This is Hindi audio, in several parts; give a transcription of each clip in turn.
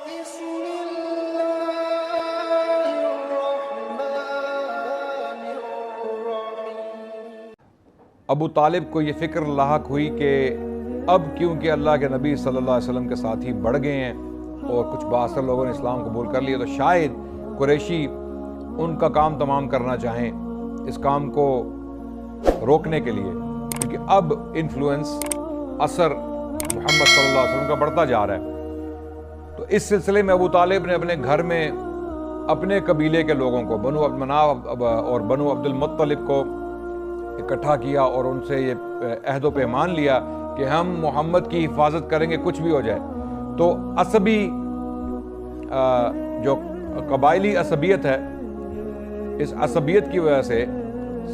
अबू तालिब को ये फ़िक्र लाहक हुई कि अब क्योंकि अल्लाह के नबी सल्लल्लाहु अलैहि वसल्लम के साथी बढ़ गए हैं और कुछ बासर लोगों ने इस्लाम कबूल कर लिया, तो शायद कुरैशी उनका काम तमाम करना चाहें इस काम को रोकने के लिए, क्योंकि अब इन्फ्लुएंस असर मोहम्मद सल्लल्लाहु अलैहि वसल्लम का बढ़ता जा रहा है। तो इस सिलसिले में अबू तालिब ने अपने घर में अपने कबीले के लोगों को, बनु अब्दुल मनाफ और बनु अब्दुल मुत्तलिब को इकट्ठा किया और उनसे ये अहद व पैमान लिया कि हम मोहम्मद की हिफाजत करेंगे कुछ भी हो जाए। तो असबी जो कबायली असबियत है, इस असबियत की वजह से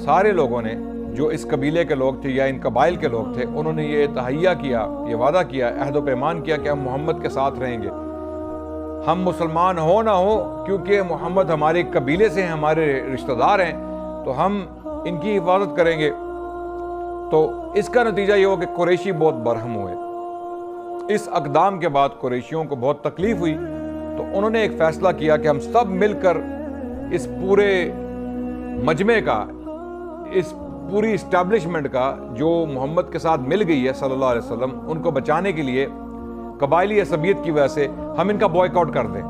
सारे लोगों ने, जो इस कबीले के लोग थे या इन कबाइल के लोग थे, उन्होंने ये तहैया किया, ये वादा किया, अहद व पैमान किया कि हम मोहम्मद के साथ रहेंगे, हम मुसलमान हो ना हो, क्योंकि मोहम्मद हमारे कबीले से हैं, हमारे रिश्तेदार हैं, तो हम इनकी हिफाजत करेंगे। तो इसका नतीजा ये हो कि कुरैशी बहुत बरहम हुए। इस अक़दाम के बाद कुरैशियों को बहुत तकलीफ हुई, तो उन्होंने एक फ़ैसला किया कि हम सब मिलकर इस पूरे मजमे का, इस पूरी इस्टेब्लिशमेंट का जो मोहम्मद के साथ मिल गई है सल्लल्लाहु अलैहि वसल्लम, उनको बचाने के लिए कबायली असबियत की वजह से हम इनका बॉयकॉट कर दें,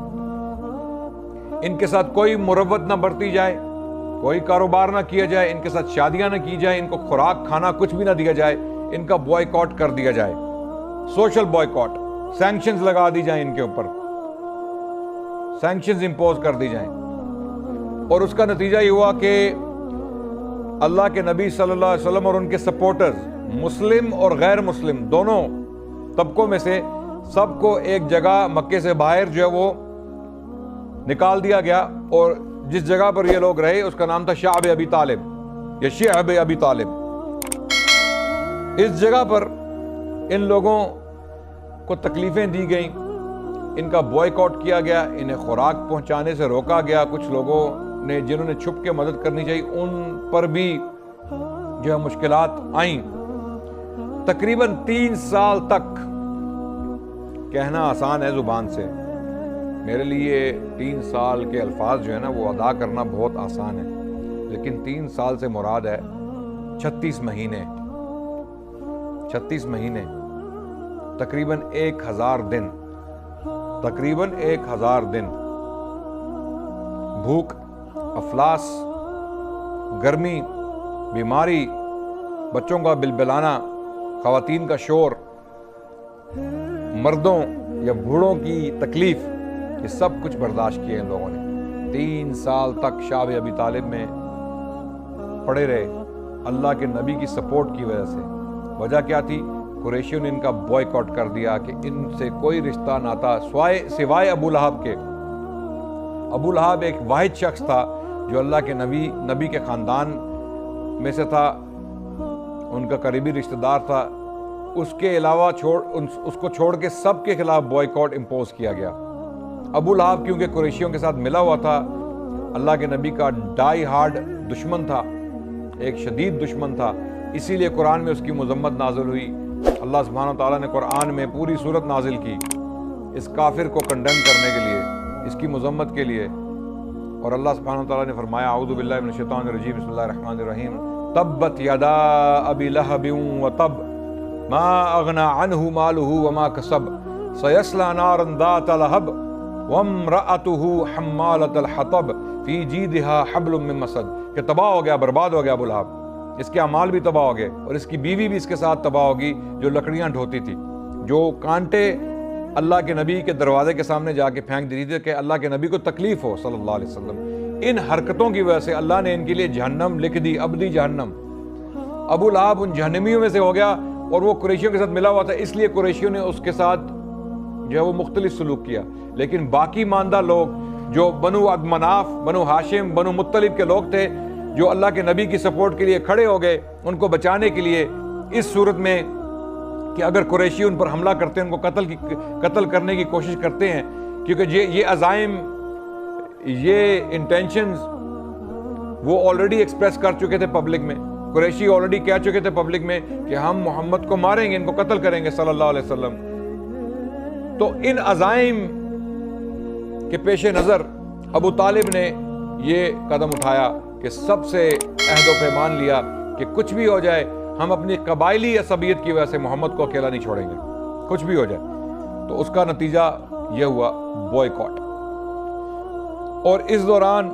इनके साथ कोई मुरव्वत ना बरती जाए, कोई कारोबार ना किया जाए, इनके साथ शादियां ना की जाए, इनको खुराक खाना कुछ भी ना दिया जाए, इनका बॉयकॉट कर दिया जाए, सोशल बॉयकॉट, सैंक्शंस लगा दी जाए, इनके ऊपर सैंक्शंस इंपोज कर दी जाए। और उसका नतीजा ये हुआ कि अल्लाह के नबी सल्लल्लाहु अलैहि वसल्लम और उनके सपोर्टर्स, मुस्लिम और गैर मुस्लिम दोनों तबकों में से सबको एक जगह मक्के से बाहर जो है वो निकाल दिया गया, और जिस जगह पर ये लोग रहे उसका नाम था शाअब अबी तालिब या शिअब अबी तालिब। इस जगह पर इन लोगों को तकलीफें दी गई, इनका बॉयकॉट किया गया, इन्हें खुराक पहुंचाने से रोका गया। कुछ लोगों ने जिन्होंने छुप के मदद करनी चाहिए उन पर भी जो है मुश्किलात आईं। तकरीबन 3 साल तक, कहना आसान है जुबान से, मेरे लिए 3 साल के अल्फाज जो है ना वो अदा करना बहुत आसान है, लेकिन 3 साल से मुराद है 36 महीने, 36 महीने, तकरीबन 1000 दिन, तकरीबन 1000 दिन भूख, अफलास, गर्मी, बीमारी, बच्चों का बिलबिलाना, ख़वातीन का शोर, मर्दों या बूढ़ों की तकलीफ, ये सब कुछ बर्दाश्त किए इन लोगों ने। 3 साल तक शाअब अबी तालिब में पड़े रहे अल्लाह के नबी की सपोर्ट की वजह से। वजह क्या थी? कुरैशियों ने इनका बॉयकॉट कर दिया कि इनसे कोई रिश्ता नाता सिवाय अबू लहब के। अबू लहब एक वाहिद शख्स था जो अल्लाह के नबी के ख़ानदान में से था, उनका करीबी रिश्तेदार था। उसके अलावा उसको छोड़ के सब के खिलाफ बॉयकॉट इम्पोज किया गया। अबू लहब क्योंकि कुरैशियों के साथ मिला हुआ था, अल्लाह के नबी का डाई हार्ड दुश्मन था, एक शदीद दुश्मन था, इसीलिए कुरान में उसकी मज़म्मत नाजिल हुई। अल्लाह सुब्हानहू व तआला ने कुरान में पूरी सूरत नाजिल की इस काफिर को कंडेम करने के लिए, इसकी मज़म्मत के लिए। और अल्लाह सुब्हानहू व तआला ने फरमाया, औज़ु बिल्लाहि मिनश शैतानिर रजीम, बिस्मिल्लाहिर रहमानिर रहीम, तब्बत यदा अबी लहबिन व तब मा अगना अन्हु मालुहु व मा कसब सयस्ला नारन ज़ात लहब वम्रअतुहु हम्मालतल हतब फी जीदिहा हब्लुम मिन मसद। कि तबाह हो गया, बर्बाद हो गया अबू लहब, इसके अमाल भी तबाह हो गए और इसकी बीवी भी इसके साथ तबाह होगी जो लकड़ियां ढोती थी, जो कांटे अल्लाह के नबी के दरवाजे के सामने जाके फेंक देती थी कि अल्लाह के नबी को तकलीफ हो सल्लल्लाहु अलैहि वसल्लम। इन हरकतों की वजह से अल्लाह ने इनके लिए जहन्नम लिख दी, अबदी जहन्नम। अबू लहब उन जहन्नमियों में से हो गया और वो कुरैशियों के साथ मिला हुआ था, इसलिए कुरैशियों ने उसके साथ जो है वो मुख्तलिफ सलूक किया। लेकिन बाकी मानदा लोग जो बनु अब्द मनाफ, बनु हाशिम, बनु मुत्तलिब के लोग थे, जो अल्लाह के नबी की सपोर्ट के लिए खड़े हो गए, उनको बचाने के लिए, इस सूरत में कि अगर कुरैशी उन पर हमला करते हैं, उनको कत्ल करने की कोशिश करते हैं, क्योंकि ये अज़ाइम, ये इंटेंशंस वो ऑलरेडी एक्सप्रेस कर चुके थे पब्लिक में। कुरैशी ऑलरेडी कह चुके थे पब्लिक में कि हम मोहम्मद को मारेंगे, इनको कत्ल करेंगे सल्लल्लाहु अलैहि वसल्लम। तो इन अज़ाइम कि पेश नज़र अबू तालिब ने ये कदम उठाया कि सबसे अहद व पैमान लिया कि कुछ भी हो जाए हम अपनी कबायली असबियत की वजह से मोहम्मद को अकेला नहीं छोड़ेंगे, कुछ भी हो जाए। तो उसका नतीजा यह हुआ बॉयकॉट। और इस दौरान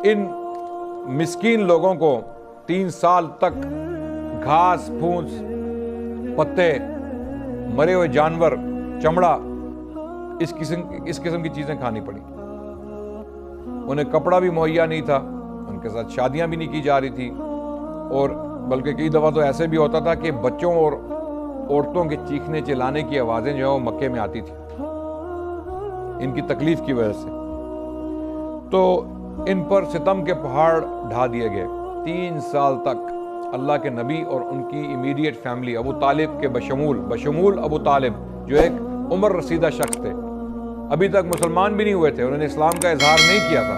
इन मिस्कीन लोगों को 3 साल तक घास फूस, पत्ते, मरे हुए जानवर, चमड़ा, इस किस्म की चीजें खानी पड़ी। उन्हें कपड़ा भी मुहैया नहीं था, उनके साथ शादियां भी नहीं की जा रही थी, और बल्कि कई दफ़ा तो ऐसे भी होता था कि बच्चों और औरतों के चीखने चिल्लाने की आवाज़ें जो है वो मक्के में आती थी इनकी तकलीफ की वजह से। तो इन पर सितम के पहाड़ ढा दिए गए। 3 साल तक अल्लाह के नबी और उनकी इमीडिएट फैमिली अबू तालिब के बशमूल अबू तालिब, जो एक उम्र रसीदा शख्स थे, अभी तक मुसलमान भी नहीं हुए थे, उन्होंने इस्लाम का इजहार नहीं किया था,